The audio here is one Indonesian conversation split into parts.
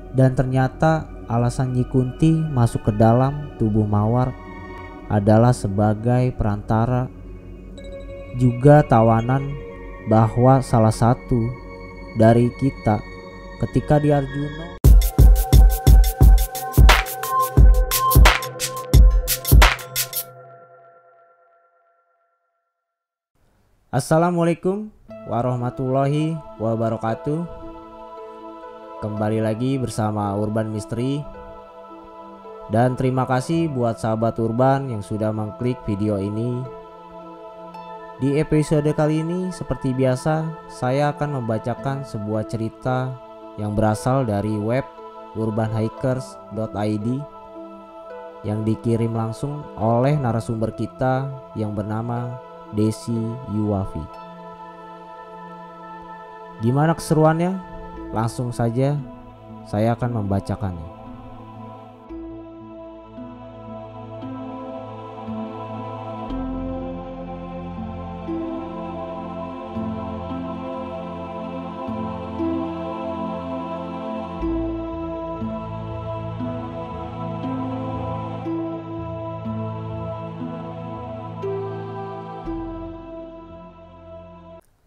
Dan ternyata alasan Nyi Kunti masuk ke dalam tubuh Mawar adalah sebagai perantara, juga tawanan, bahwa salah satu dari kita ketika di Arjuna. Assalamualaikum warahmatullahi wabarakatuh. Kembali lagi bersama Urban Misteri. Dan terima kasih buat sahabat Urban yang sudah mengklik video ini. Di episode kali ini seperti biasa, saya akan membacakan sebuah cerita yang berasal dari web urbanhikers.id yang dikirim langsung oleh narasumber kita yang bernama Desi Yuwafi. Gimana keseruannya? Langsung saja saya akan membacakannya.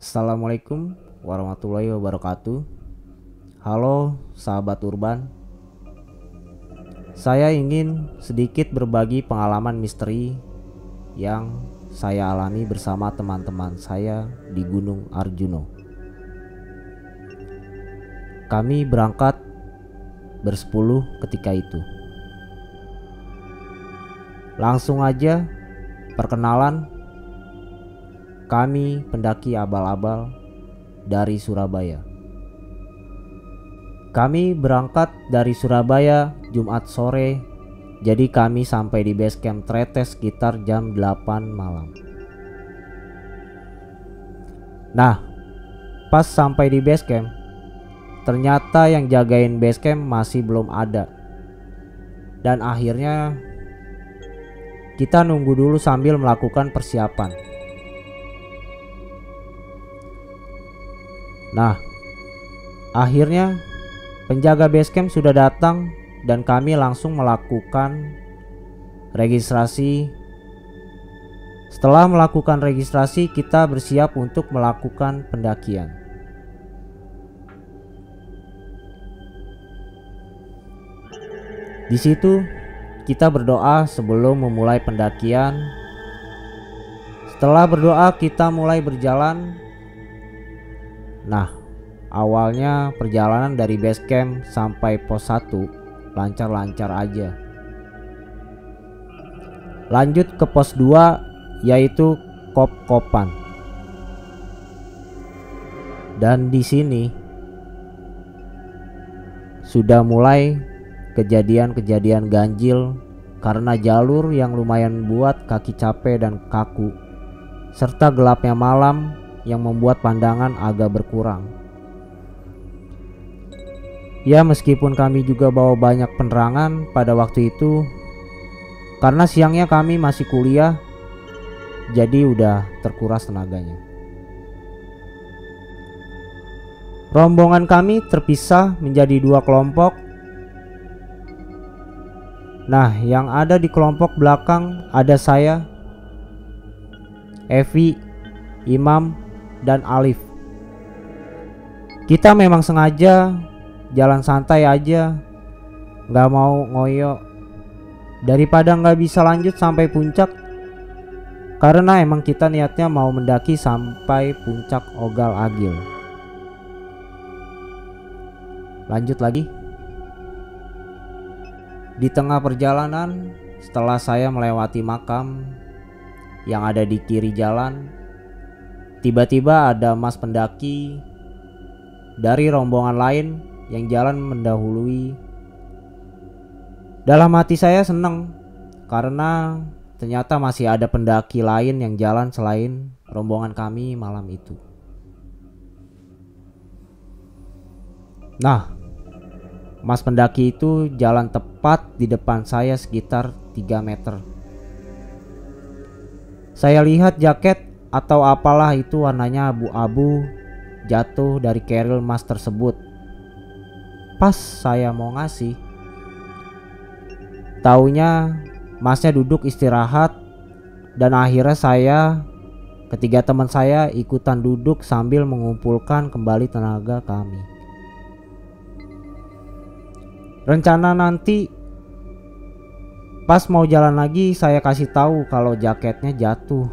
Assalamualaikum warahmatullahi wabarakatuh. Halo sahabat Urban. Saya ingin sedikit berbagi pengalaman misteri yang saya alami bersama teman-teman saya di Gunung Arjuna. Kami berangkat bersepuluh ketika itu. Langsung aja perkenalan, kami pendaki abal-abal dari Surabaya. Kami berangkat dari Surabaya Jumat sore, jadi kami sampai di base camp Tretes sekitar jam 8 malam. Nah, pas sampai di base camp, ternyata yang jagain base camp masih belum ada. Dan akhirnya kita nunggu dulu sambil melakukan persiapan. Nah, akhirnya penjaga basecamp sudah datang dan kami langsung melakukan registrasi. Setelah melakukan registrasi, kita bersiap untuk melakukan pendakian. Di situ kita berdoa sebelum memulai pendakian. Setelah berdoa, kita mulai berjalan. Nah, awalnya perjalanan dari base camp sampai pos 1 lancar-lancar aja. Lanjut ke pos 2 yaitu Kop-Kopan. Dan di sini sudah mulai kejadian-kejadian ganjil karena jalur yang lumayan buat kaki capek dan kaku, serta gelapnya malam yang membuat pandangan agak berkurang. Ya, meskipun kami juga bawa banyak penerangan pada waktu itu, karena siangnya kami masih kuliah, jadi udah terkuras tenaganya. Rombongan kami terpisah menjadi 2 kelompok. Nah, yang ada di kelompok belakang ada saya, Evi, Imam, dan Alif. Kita memang sengaja jalan santai aja, gak mau ngoyo daripada gak bisa lanjut sampai puncak, karena emang kita niatnya mau mendaki sampai puncak Ogal Agil. Lanjut lagi. Di tengah perjalanan, setelah saya melewati makam yang ada di kiri jalan, tiba-tiba ada mas pendaki dari rombongan lain yang jalan mendahului. Dalam hati saya senang karena ternyata masih ada pendaki lain yang jalan selain rombongan kami malam itu. Nah, mas pendaki itu jalan tepat di depan saya sekitar 3 meter. Saya lihat jaket atau apalah itu warnanya abu-abu jatuh dari keril mas tersebut. pas saya mau ngasih, taunya masnya duduk istirahat, dan akhirnya saya, ketiga teman saya ikutan duduk sambil mengumpulkan kembali tenaga kami. Rencana nanti pas mau jalan lagi saya kasih tahu kalau jaketnya jatuh.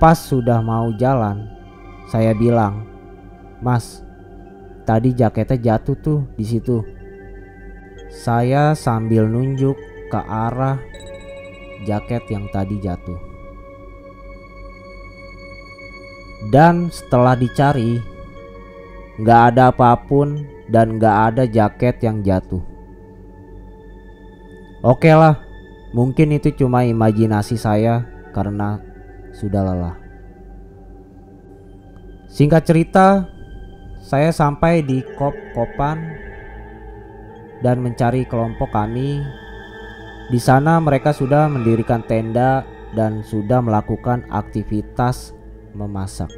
Pas sudah mau jalan, saya bilang, "Mas, tadi jaketnya jatuh tuh di situ." Saya sambil nunjuk ke arah jaket yang tadi jatuh. Dan setelah dicari, gak ada apapun dan gak ada jaket yang jatuh. Oke lah, mungkin itu cuma imajinasi saya karena sudah lelah. Singkat cerita, saya sampai di Kopan dan mencari kelompok kami. Di sana mereka sudah mendirikan tenda dan sudah melakukan aktivitas memasak.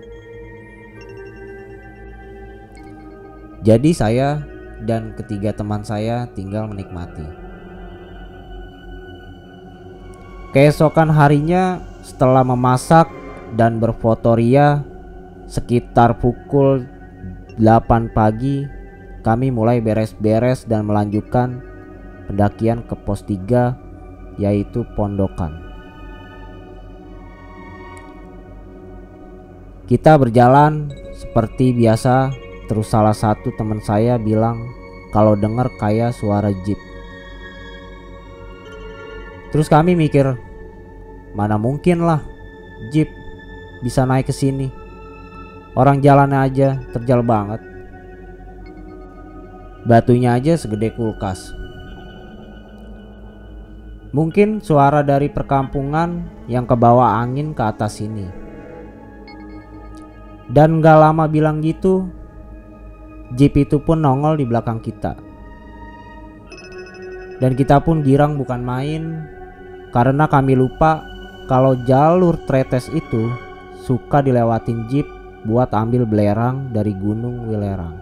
Jadi saya dan ketiga teman saya tinggal menikmati. Keesokan harinya setelah memasak dan berfotoria sekitar pukul 8 pagi, kami mulai beres-beres dan melanjutkan pendakian ke pos 3, yaitu Pondokan. Kita berjalan seperti biasa, terus salah satu teman saya bilang kalau dengar kayak suara jeep. Terus kami mikir, mana mungkin lah jeep bisa naik ke sini. Orang jalannya aja terjal banget. Batunya aja segede kulkas. Mungkin suara dari perkampungan yang kebawa angin ke atas sini. Dan gak lama bilang gitu, jeep itu pun nongol di belakang kita. Dan kita pun girang bukan main, karena kami lupa kalau jalur tretes itu suka dilewatin jeep buat ambil belerang dari Gunung Wilerang.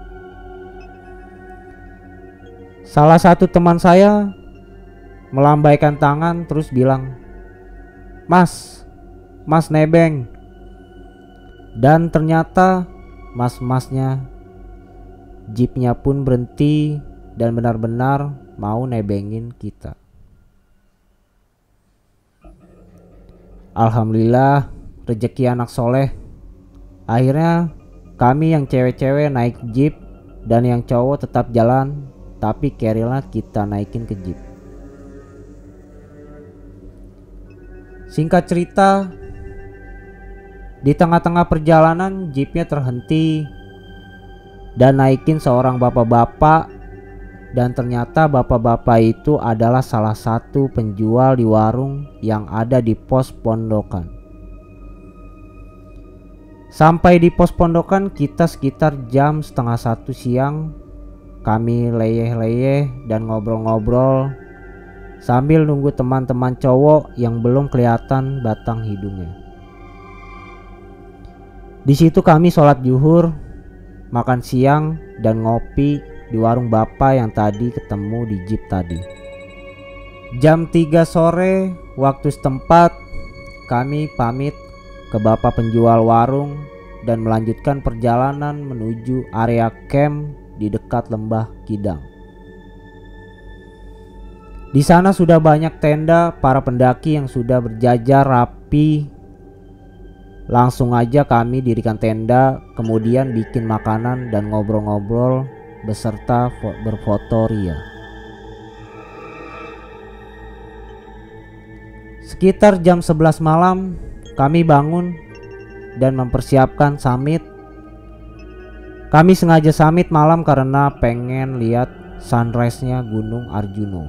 Salah satu teman saya melambaikan tangan terus bilang, Mas nebeng." Dan ternyata mas-masnya jeepnya pun berhenti dan benar-benar mau nebengin kita. Alhamdulillah, rezeki anak soleh. Akhirnya kami yang cewek-cewek naik jeep dan yang cowok tetap jalan, tapi carry-nya kita naikin ke jeep. Singkat cerita, di tengah-tengah perjalanan jeepnya terhenti dan naikin seorang bapak-bapak, dan ternyata bapak-bapak itu adalah salah satu penjual di warung yang ada di pos Pondokan. Sampai di pos Pondokan kita sekitar jam 12:30 siang. Kami leyeh-leyeh dan ngobrol-ngobrol sambil nunggu teman-teman cowok yang belum kelihatan batang hidungnya. Di situ kami sholat zuhur, makan siang, dan ngopi di warung bapak yang tadi ketemu di jeep tadi. Jam 3 sore waktu setempat, kami pamit ke bapak penjual warung dan melanjutkan perjalanan menuju area camp di dekat lembah Kidang. Di sana sudah banyak tenda para pendaki yang sudah berjajar rapi. Langsung aja kami dirikan tenda, kemudian bikin makanan dan ngobrol-ngobrol beserta berfotoria. Sekitar jam 11 malam kami bangun dan mempersiapkan summit. Kami sengaja summit malam karena pengen lihat sunrise-nya Gunung Arjuno.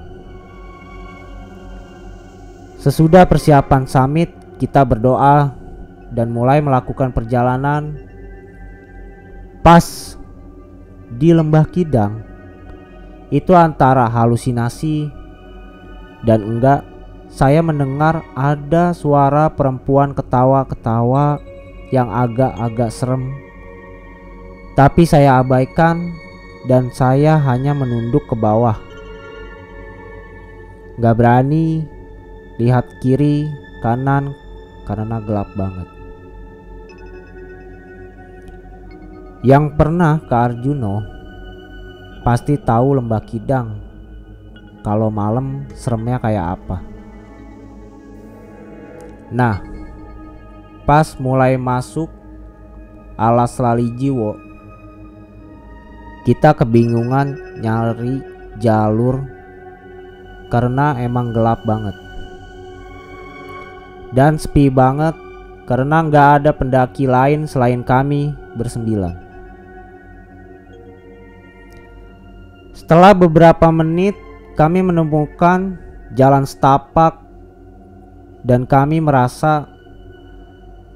Sesudah persiapan summit, kita berdoa dan mulai melakukan perjalanan. Pas di lembah Kidang, itu antara halusinasi dan enggak, saya mendengar ada suara perempuan ketawa-ketawa yang agak-agak serem. Tapi saya abaikan dan saya hanya menunduk ke bawah. Gak berani lihat kiri kanan karena gelap banget. Yang pernah ke Arjuno pasti tahu Lembah Kidang kalau malam seremnya kayak apa. Nah, pas mulai masuk Alas Lalijiwo, kita kebingungan nyari jalur karena emang gelap banget dan sepi banget karena nggak ada pendaki lain selain kami bersembilan. Setelah beberapa menit kami menemukan jalan setapak dan kami merasa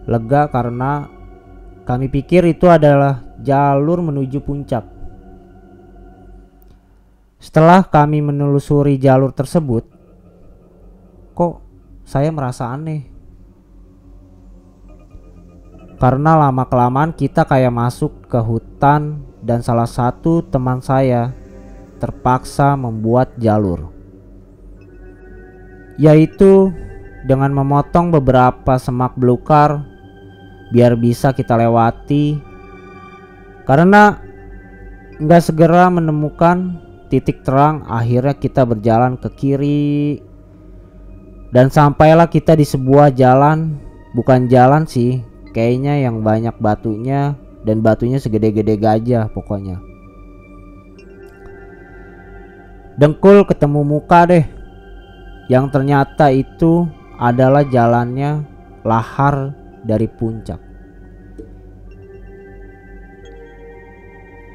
lega karena kami pikir itu adalah jalur menuju puncak. Setelah kami menelusuri jalur tersebut, kok saya merasa aneh. Karena lama-kelamaan kita kayak masuk ke hutan dan salah satu teman saya terpaksa membuat jalur, yaitu dengan memotong beberapa semak belukar biar bisa kita lewati. Karena nggak segera menemukan titik terang, akhirnya kita berjalan ke kiri dan sampailah kita di sebuah jalan, bukan jalan sih, kayaknya yang banyak batunya dan batunya segede-gede gajah pokoknya. Dengkul ketemu muka deh, yang ternyata itu adalah jalannya lahar dari puncak.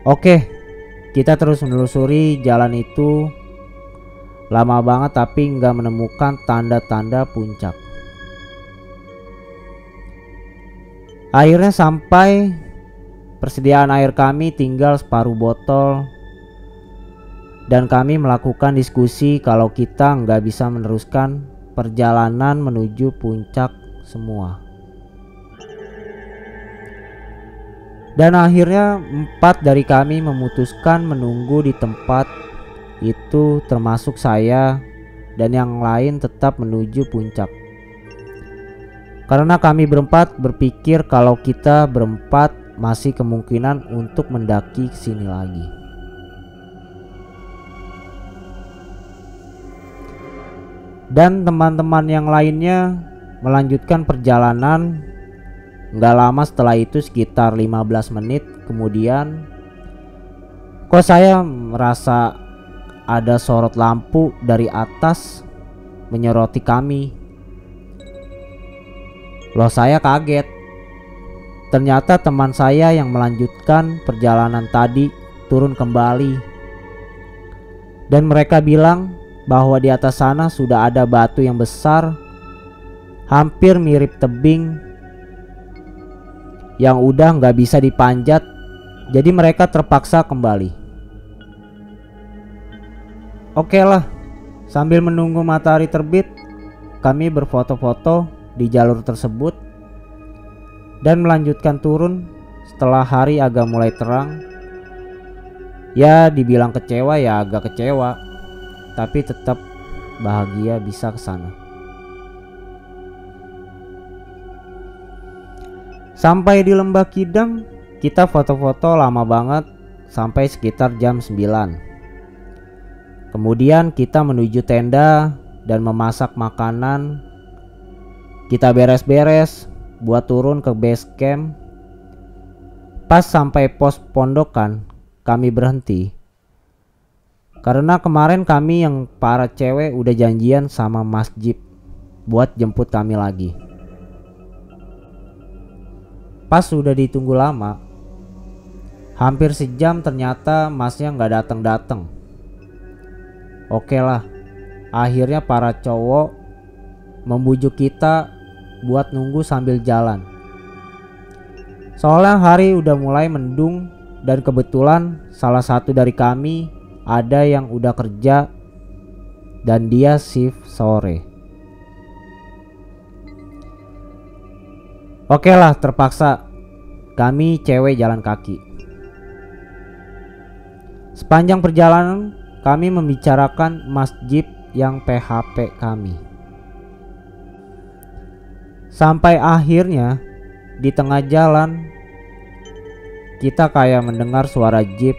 Oke, kita terus menelusuri jalan itu lama banget tapi nggak menemukan tanda-tanda puncak. Akhirnya sampai persediaan air kami tinggal separuh botol dan kami melakukan diskusi kalau kita nggak bisa meneruskan perjalanan menuju puncak semua. Dan akhirnya 4 dari kami memutuskan menunggu di tempat itu, termasuk saya, dan yang lain tetap menuju puncak. Karena kami berempat berpikir kalau kita berempat masih kemungkinan untuk mendaki ke sini lagi. Dan teman-teman yang lainnya melanjutkan perjalanan. Nggak lama setelah itu, sekitar 15 menit kemudian, kok saya merasa ada sorot lampu dari atas menyoroti kami. Loh, saya kaget. Ternyata teman saya yang melanjutkan perjalanan tadi turun kembali. Dan mereka bilang bahwa di atas sana sudah ada batu yang besar, hampir mirip tebing, yang udah nggak bisa dipanjat, jadi mereka terpaksa kembali. Oke lah, sambil menunggu matahari terbit, kami berfoto-foto di jalur tersebut dan melanjutkan turun. Setelah hari agak mulai terang, ya dibilang kecewa ya agak kecewa, tapi tetap bahagia bisa ke sana. Sampai di Lembah Kidang, kita foto-foto lama banget sampai sekitar jam 9. Kemudian kita menuju tenda dan memasak makanan. Kita beres-beres buat turun ke base camp. Pas sampai pos pondokan, kami berhenti. Karena kemarin kami yang para cewek udah janjian sama Mas Jeep buat jemput kami lagi. Pas sudah ditunggu lama, hampir sejam, ternyata masnya nggak datang-datang. Oke lah, akhirnya para cowok membujuk kita buat nunggu sambil jalan. Soalnya hari udah mulai mendung dan kebetulan salah satu dari kami ada yang udah kerja dan dia shift sore. Oke lah, terpaksa kami cewek jalan kaki. Sepanjang perjalanan kami membicarakan masjid yang PHP kami. Sampai akhirnya di tengah jalan kita kayak mendengar suara jeep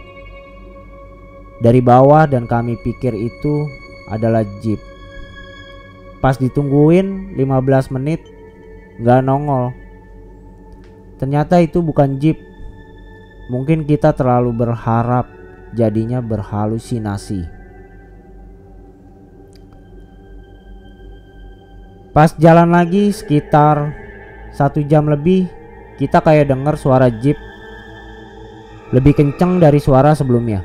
dari bawah dan kami pikir itu adalah jeep. Pas ditungguin 15 menit gak nongol. Ternyata itu bukan jeep. Mungkin kita terlalu berharap jadinya berhalusinasi. Pas jalan lagi sekitar 1 jam lebih, kita kayak dengar suara jeep lebih kenceng dari suara sebelumnya.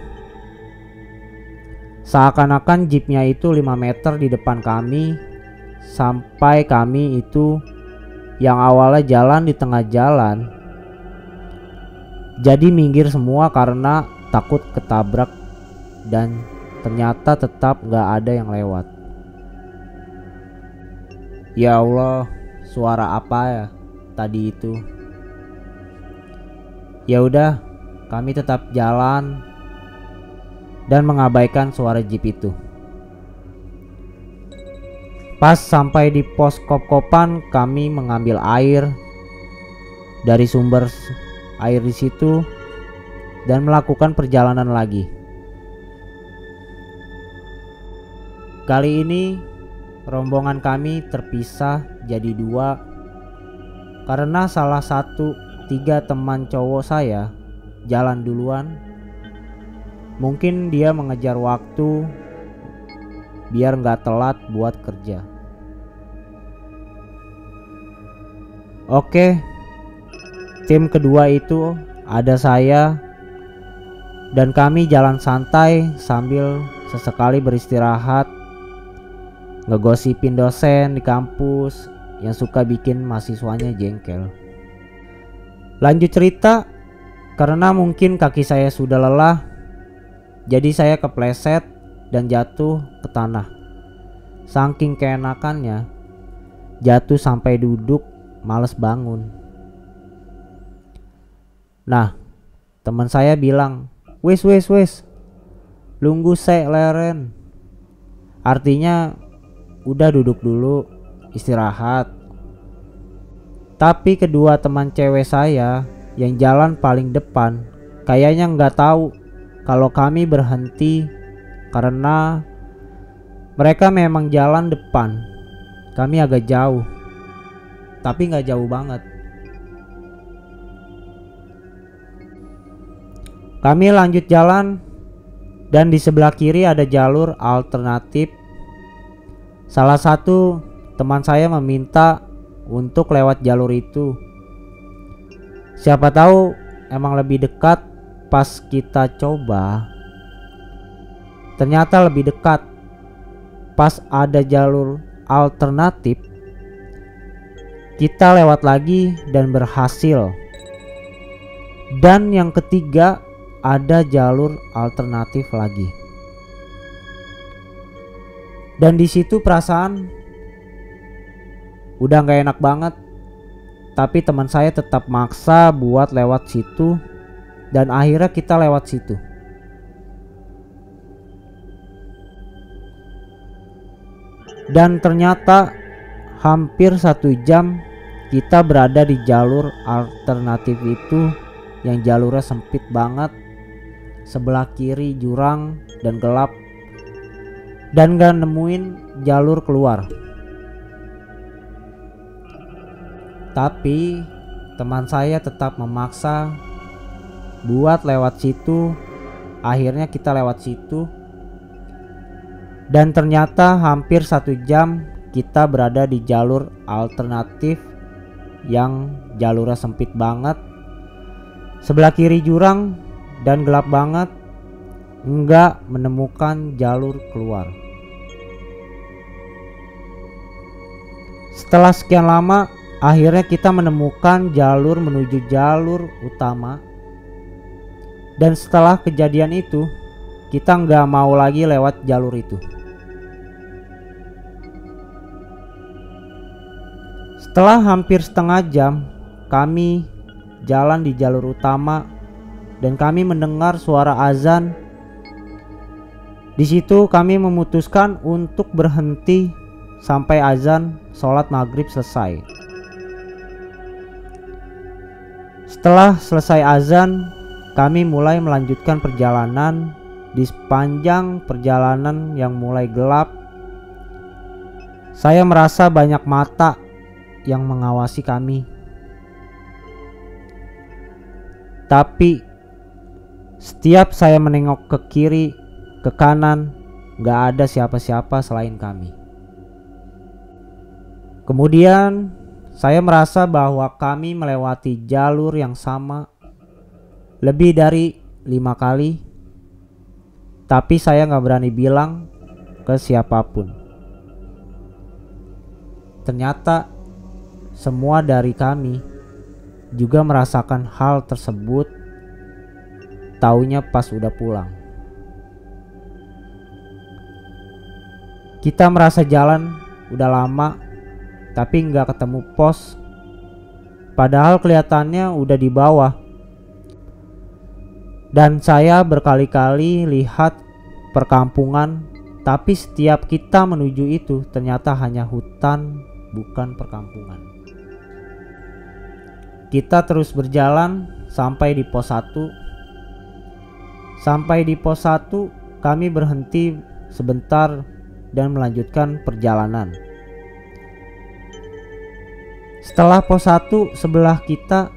Seakan-akan jeepnya itu 5 meter di depan kami, sampai kami itu yang awalnya jalan di tengah jalan jadi minggir semua karena takut ketabrak, dan ternyata tetap gak ada yang lewat. Ya Allah, suara apa ya tadi itu? Ya udah, kami tetap jalan dan mengabaikan suara jeep itu. Pas sampai di pos kop-kopan, kami mengambil air dari sumber air di situ dan melakukan perjalanan lagi. Kali ini rombongan kami terpisah jadi 2 karena salah satu 3 teman cowok saya jalan duluan. Mungkin dia mengejar waktu biar gak telat buat kerja. Oke, tim kedua itu ada saya dan kami jalan santai sambil sesekali beristirahat, ngegosipin dosen di kampus yang suka bikin mahasiswanya jengkel. Lanjut cerita, karena mungkin kaki saya sudah lelah, jadi saya kepleset dan jatuh ke tanah. Saking keenakannya, jatuh sampai duduk, males bangun. Nah, teman saya bilang, wes, lunggu sek leren. Artinya udah duduk dulu, istirahat. Tapi kedua teman cewek saya yang jalan paling depan kayaknya nggak tahu kalau kami berhenti karena mereka memang jalan depan. Kami agak jauh, tapi nggak jauh banget. Kami lanjut jalan dan di sebelah kiri ada jalur alternatif. Salah satu teman saya meminta untuk lewat jalur itu. Siapa tahu emang lebih dekat. Pas kita coba, ternyata lebih dekat. Pas ada jalur alternatif, kita lewat lagi dan berhasil. Dan yang ketiga, ada jalur alternatif lagi. Dan di situ perasaan udah gak enak banget. Tapi teman saya tetap maksa buat lewat situ, dan akhirnya kita lewat situ. Dan ternyata hampir 1 jam kita berada di jalur alternatif itu, yang jalurnya sempit banget, sebelah kiri jurang dan gelap, dan gak nemuin jalur keluar. Tapi teman saya tetap memaksa buat lewat situ. Akhirnya kita lewat situ, dan ternyata hampir 1 jam kita berada di jalur alternatif yang jalurnya sempit banget, sebelah kiri jurang dan gelap banget, enggak menemukan jalur keluar. Setelah sekian lama, akhirnya kita menemukan jalur menuju jalur utama. Dan setelah kejadian itu, kita enggak mau lagi lewat jalur itu. Setelah hampir setengah jam kami jalan di jalur utama, dan kami mendengar suara azan Di situ kami memutuskan untuk berhenti sampai azan sholat maghrib selesai. Setelah selesai azan, kami mulai melanjutkan perjalanan. Di sepanjang perjalanan yang mulai gelap, saya merasa banyak mata yang mengawasi kami. Tapi setiap saya menengok ke kiri, ke kanan, gak ada siapa-siapa selain kami. Kemudian saya merasa bahwa kami melewati jalur yang sama lebih dari 5 kali. Tapi saya gak berani bilang ke siapapun. Ternyata semua dari kami juga merasakan hal tersebut. Taunya pas udah pulang. Kita merasa jalan udah lama tapi gak ketemu pos. Padahal kelihatannya udah di bawah. Dan saya berkali-kali lihat perkampungan, tapi setiap kita menuju itu ternyata hanya hutan, bukan perkampungan. Kita terus berjalan sampai di pos 1. Sampai di pos 1 kami berhenti sebentar dan melanjutkan perjalanan. Setelah pos 1 sebelah kita,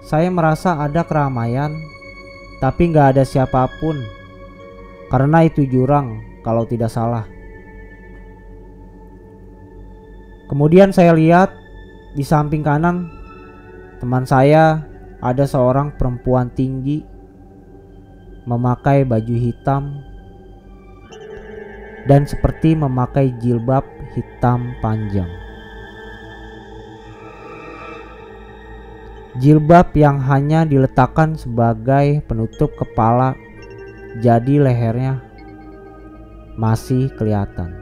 saya merasa ada keramaian, tapi gak ada siapapun, karena itu jurang kalau tidak salah. Kemudian saya lihat di samping kanan teman saya ada seorang perempuan tinggi memakai baju hitam dan seperti memakai jilbab hitam panjang. Jilbab yang hanya diletakkan sebagai penutup kepala, jadi lehernya masih kelihatan.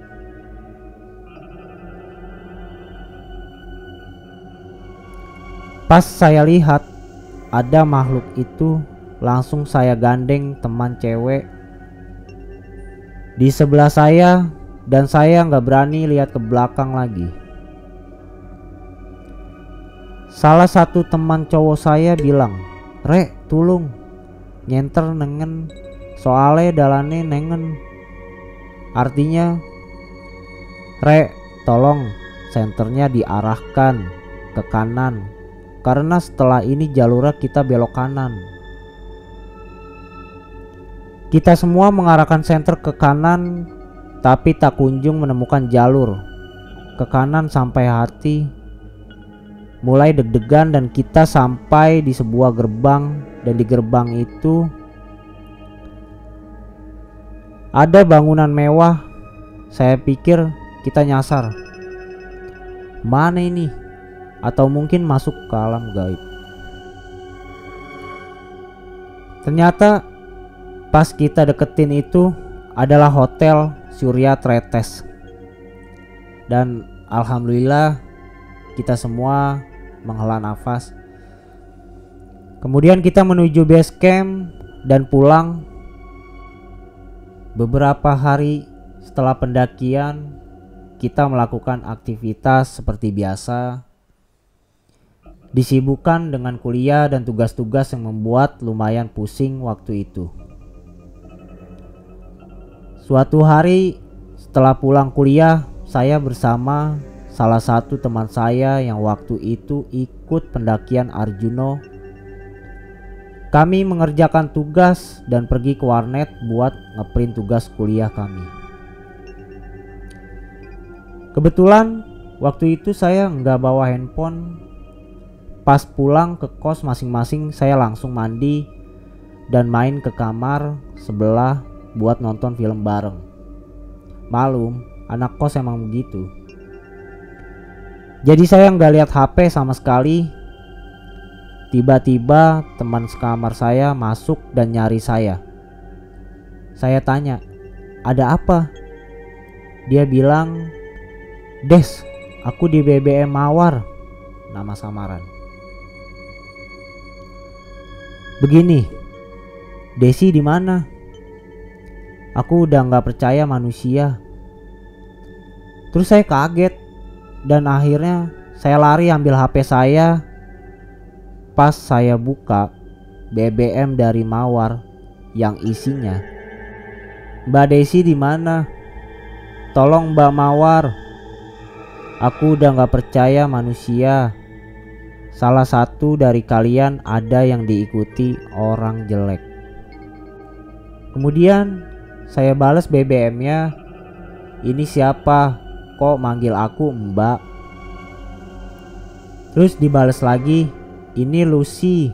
Pas saya lihat ada makhluk itu, langsung saya gandeng teman cewek di sebelah saya dan saya nggak berani lihat ke belakang lagi. Salah satu teman cowok saya bilang, "Rek, tulung nyenter nengen, soale dalane nengen." Artinya, "Rek, tolong senternya diarahkan ke kanan, karena setelah ini jalurnya kita belok kanan." Kita semua mengarahkan senter ke kanan, tapi tak kunjung menemukan jalur ke kanan sampai hati mulai deg-degan dan kita sampai di sebuah gerbang, dan di gerbang itu ada bangunan mewah. Saya pikir kita nyasar. Mana ini? Atau mungkin masuk ke alam gaib. Ternyata pas kita deketin itu adalah Hotel Surya Tretes. Dan alhamdulillah kita semua menghela nafas. Kemudian kita menuju base camp dan pulang. Beberapa hari setelah pendakian, kita melakukan aktivitas seperti biasa, disibukkan dengan kuliah dan tugas-tugas yang membuat lumayan pusing waktu itu. Suatu hari setelah pulang kuliah, saya bersama salah satu teman saya yang waktu itu ikut pendakian Arjuno. Kami mengerjakan tugas dan pergi ke warnet buat ngeprint tugas kuliah kami. Kebetulan waktu itu saya nggak bawa handphone. Pas pulang ke kos masing-masing, saya langsung mandi dan main ke kamar sebelah buat nonton film bareng. Malum, anak kos emang begitu. Jadi saya nggak lihat HP sama sekali. Tiba-tiba teman sekamar saya masuk dan nyari saya. Saya tanya, "Ada apa?" Dia bilang, "Des, aku di BBM Mawar," nama samaran. "Begini, Desi di mana?" Aku udah gak percaya manusia. Terus saya kaget dan akhirnya saya lari ambil HP saya. Pas saya buka BBM dari Mawar yang isinya, "Mbak Desi di mana? Tolong Mbak Mawar. Aku udah gak percaya manusia. Salah satu dari kalian ada yang diikuti orang jelek." Kemudian saya balas BBM-nya, "Ini siapa? Kok manggil aku Mbak?" Terus dibales lagi, "Ini Lucy.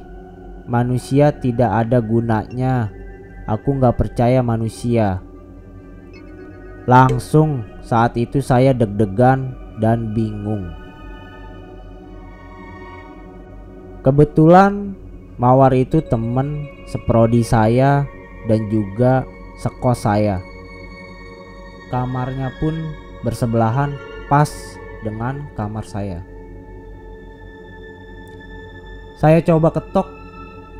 Manusia tidak ada gunanya. Aku gak percaya manusia." Langsung saat itu saya deg-degan dan bingung. Kebetulan Mawar itu temen seprodi saya dan juga sekos saya. Kamarnya pun bersebelahan pas dengan kamar saya. Saya coba ketok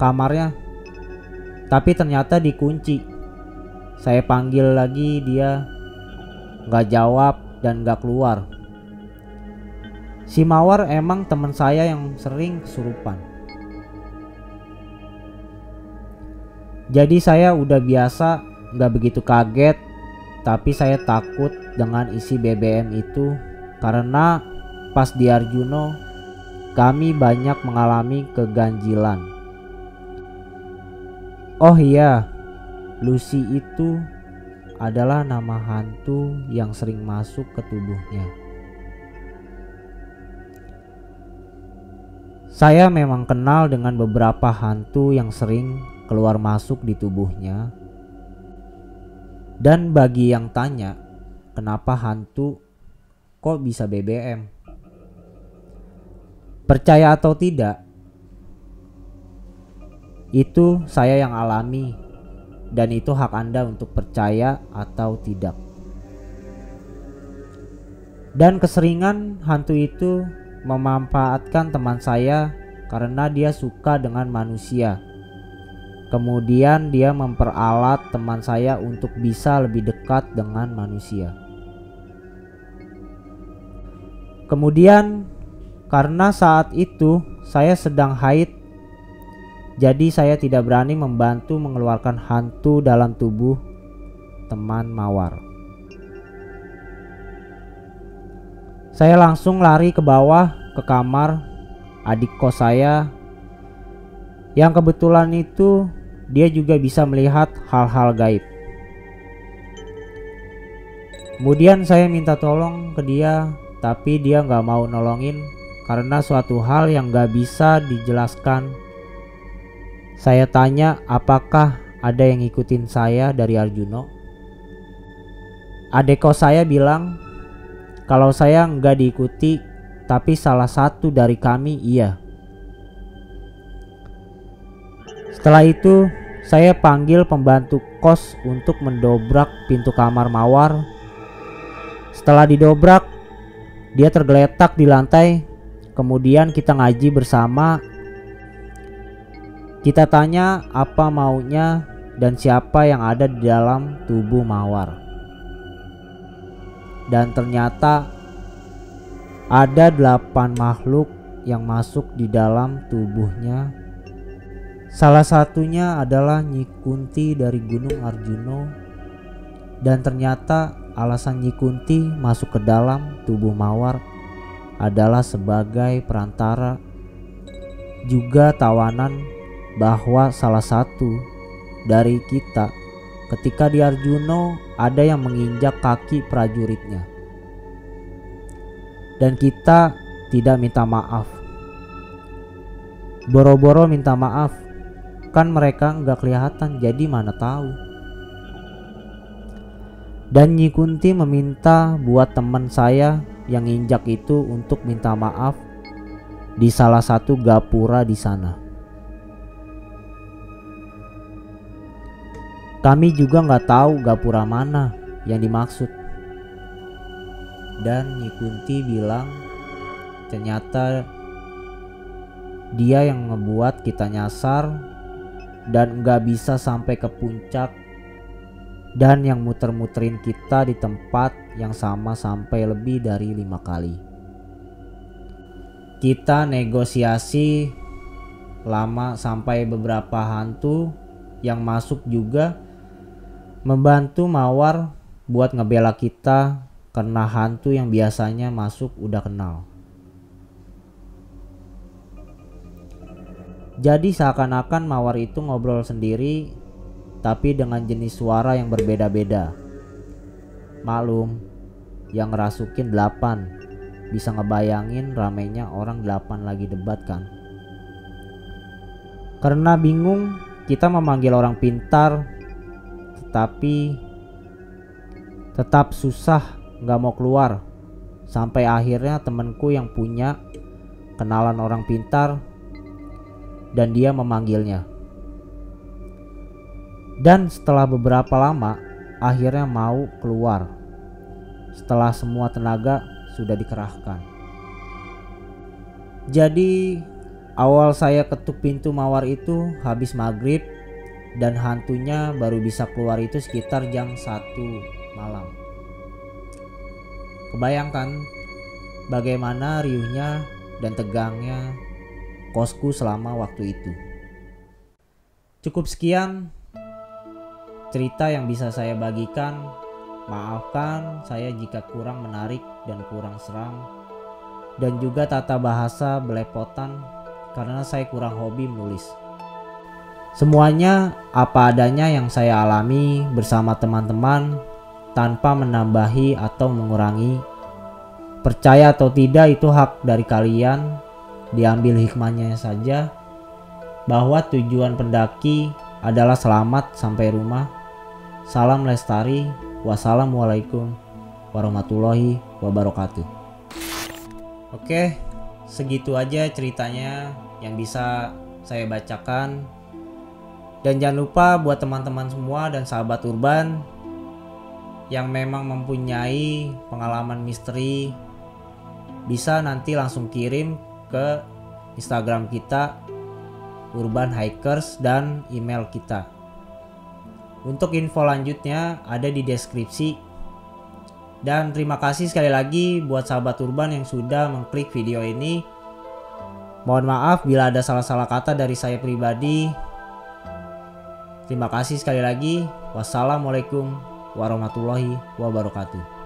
kamarnya, tapi ternyata dikunci. Saya panggil lagi, dia gak jawab dan gak keluar. Si Mawar emang teman saya yang sering kesurupan. Jadi saya udah biasa, gak begitu kaget. Tapi saya takut dengan isi BBM itu karena pas di Arjuno kami banyak mengalami keganjilan. Oh iya, Lucy itu adalah nama hantu yang sering masuk ke tubuhnya. Saya memang kenal dengan beberapa hantu yang sering keluar masuk di tubuhnya. Dan bagi yang tanya, kenapa hantu kok bisa BBM? Percaya atau tidak, itu saya yang alami, dan itu hak Anda untuk percaya atau tidak. Dan keseringan hantu itu memanfaatkan teman saya karena dia suka dengan manusia. Kemudian dia memperalat teman saya untuk bisa lebih dekat dengan manusia. Kemudian karena saat itu saya sedang haid, jadi saya tidak berani membantu mengeluarkan hantu dalam tubuh teman Mawar. Saya langsung lari ke bawah ke kamar adik kos saya, yang kebetulan itu dia juga bisa melihat hal-hal gaib. Kemudian saya minta tolong ke dia, tapi dia gak mau nolongin karena suatu hal yang gak bisa dijelaskan. Saya tanya apakah ada yang ngikutin saya dari Arjuno. Adik kos saya bilang kalau saya gak diikuti, tapi salah satu dari kami iya. Setelah itu saya panggil pembantu kos untuk mendobrak pintu kamar Mawar. Setelah didobrak, dia tergeletak di lantai. Kemudian kita ngaji bersama. Kita tanya apa maunya dan siapa yang ada di dalam tubuh Mawar. Dan ternyata ada 8 makhluk yang masuk di dalam tubuhnya. Salah satunya adalah Nyi Kunti dari Gunung Arjuno. Dan ternyata alasan Nyi Kunti masuk ke dalam tubuh Mawar adalah sebagai perantara, juga tawanan, bahwa salah satu dari kita ketika di Arjuno ada yang menginjak kaki prajuritnya. Dan kita tidak minta maaf. Boro-boro minta maaf, kan mereka nggak kelihatan, jadi mana tahu. Dan Nyi Kunti meminta buat teman saya yang injak itu untuk minta maaf di salah satu gapura di sana. Kami juga nggak tahu gapura mana yang dimaksud. Dan Nyi Kunti bilang ternyata dia yang ngebuat kita nyasar dan nggak bisa sampai ke puncak dan yang muter-muterin kita di tempat yang sama sampai lebih dari 5 kali. Kita negosiasi lama sampai beberapa hantu yang masuk juga membantu Mawar buat ngebela kita karena hantu yang biasanya masuk udah kenal. Jadi seakan-akan Mawar itu ngobrol sendiri tapi dengan jenis suara yang berbeda-beda. Maklum, yang ngerasukin 8. Bisa ngebayangin ramainya orang 8 lagi debat kan. Karena bingung, kita memanggil orang pintar, tetapi tetap susah gak mau keluar. Sampai akhirnya temenku yang punya kenalan orang pintar dan dia memanggilnya. Dan setelah beberapa lama akhirnya mau keluar setelah semua tenaga sudah dikerahkan. Jadi awal saya ketuk pintu Mawar itu habis maghrib dan hantunya baru bisa keluar itu sekitar jam 1 malam. Kebayangkan bagaimana riuhnya dan tegangnya kosku selama waktu itu. Cukup sekian cerita yang bisa saya bagikan. Maafkan saya jika kurang menarik dan kurang seram, dan juga tata bahasa belepotan karena saya kurang hobi menulis. Semuanya apa adanya yang saya alami bersama teman-teman tanpa menambahi atau mengurangi. Percaya atau tidak itu hak dari kalian, diambil hikmahnya saja, bahwa tujuan pendaki adalah selamat sampai rumah. Salam lestari. Wassalamualaikum warahmatullahi wabarakatuh. Oke, segitu aja ceritanya yang bisa saya bacakan. Dan jangan lupa buat teman-teman semua dan sahabat urban yang memang mempunyai pengalaman misteri, bisa nanti langsung kirim ke Instagram kita Urban Hikers dan email kita. Untuk info lanjutnya ada di deskripsi. Dan terima kasih sekali lagi buat sahabat urban yang sudah mengklik video ini. Mohon maaf bila ada salah-salah kata dari saya pribadi. Terima kasih sekali lagi. Wassalamualaikum warahmatullahi wabarakatuh.